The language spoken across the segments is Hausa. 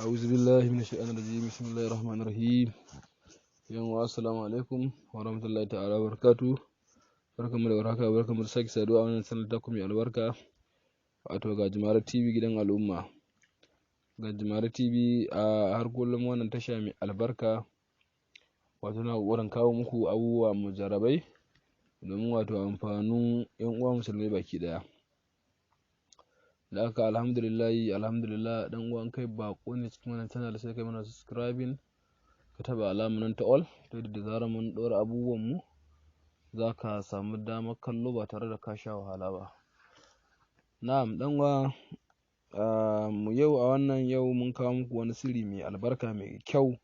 أعوذ بالله من الشيطان الرجيم بسم الله الرحمن الرحيم assalamu alaikum wa rahmatullahi ta'ala wa barakatuh. Barkanmu da warhaka, barkanmu da sake saduwa a wannan sanar taku mai albarka, wato Gajimare TV gidan al'umma. Gajimare TV a har kullum wannan tasha mai albarka, wato na kokarin kawo muku abubuwa mujarabai domin wato amfanin yan uwa musulmai baki daya. Da haka alhamdulillah dan uwan kai bako ne cikin wannan channel, sai kai mana subscribing ka taba alamun nan ta all, to da zarar mun dora abubuwan mu zaka samu damar kallo ba tare da ka sha wahala ba. Na'am dan uwa, mu yau a wannan yau mun kawo muku wani sirri mai albarka mai kyau,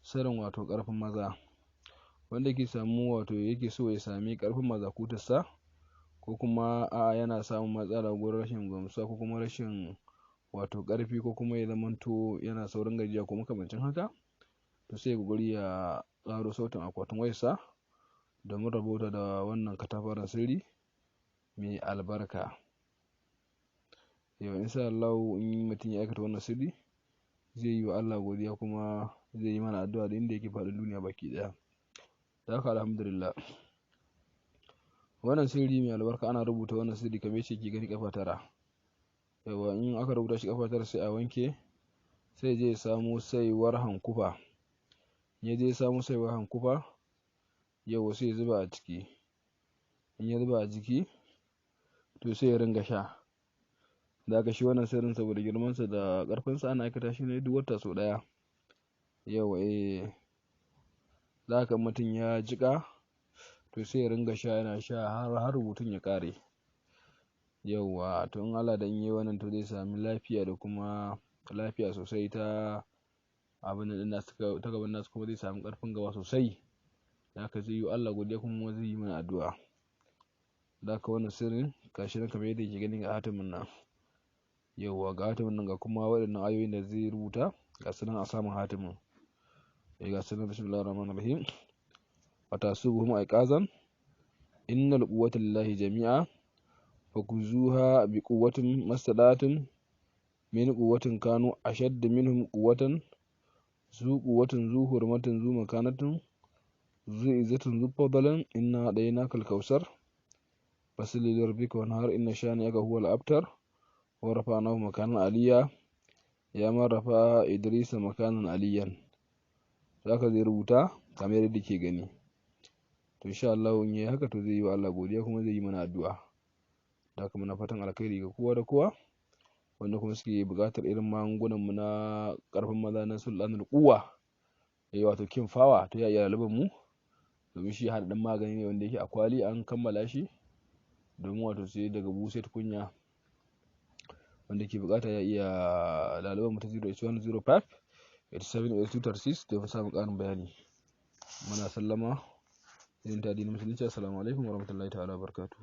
sirrin wato karfin maza, wanda yake so ya sami karfin mazakutarsa, ko kuma yana samun matsala gurin rashin gamsuwa, ko kuma rashin wato karfi, ko kuma ya zamanto yana saurin gajiya ko makamancin haka, to sai guri ya tsaro sautin akwatin wayarsa domin rabota da wannan katafaren sirri mai albarka. Yau insha Allah in mutum ya aikata wannan sirri zai yi wa Allah godiya, kuma zai yi mana addu'a da inda yake faɗin duniya baki daya. Da haka alhamdulillah, wannan sirri mai albarka ana rubuta wannan sirri kamar yadda ke gani kafa 9. Yawa in aka rubuta shi kafa 9 sai a wanke, sai je ya samu saiwar hankufa. Ya je ya samu saiwar hankufa, yawa sai ya zuba a ciki. In ya zuba a jiki to sai ya ringa sha. Da aka shi wannan sirrin saboda girmansa da ƙarfinsa ana aikata shi ne duk wata sau ɗaya. Yawa da haka mutum ya jika to sai ya ringa sha, yana sha har rubutun ya ƙare. Yauwa to in Allah da in yi wannan to zai sami lafiya, da kuma lafiya sosai ta abin nan nasu, ta gaban nasu, kuma zai sami ƙarfin gaba sosai. Da haka zai yi Allah godiya, kuma zai yi mana addu'a. Da haka wannan sirrin gashi nan kamar yadda yake gani ga hatimin nan. Yauwa ga hatimin nan, ga kuma waɗannan ayoyin da zai rubuta ga su nan a saman hatimin. Ga su nan bismillahir rahmanir rahim. Watasubuhum aiqazan innal quwwata lillahi jami'a fakuzuha biquwwatin mastadatin min quwwatin kanu ashadd minhum quwwatan zu quwwatin zu hurmatin zu makanatin zu izzatin zu fadlan inna hadaynakal kausar fasalli li rabbika wanhar inna shani'aka huwal abtar wa rafa'nahu makanan aliyya ya man rafa'a idrisa makanan aliyyan. Zaka zai rubuta kamar yadda ke gani. To insha Allah in yayi haka to zai yi wa Allah godiya, kuma zai yi mana addu'a. Da haka muna fatan alkhairi ga kowa da kowa wanda kuma suke buƙatar irin magungunan mu na ƙarfin maza na sultanul quwwa, wato king fawa, to ya iya laluban mu, domin shi haɗaɗɗen magani ne wanda yake a kwali an kammala shi, domin wato sai daga buhu tukunya. Wanda ke buƙata ya iya laluban mu ta 08105 878236 domin samun ƙarin bayani. Muna sallama irin ta addinin musulunci. Assalamu alaikum wa rahmatullahi ta'ala wa barakatuh.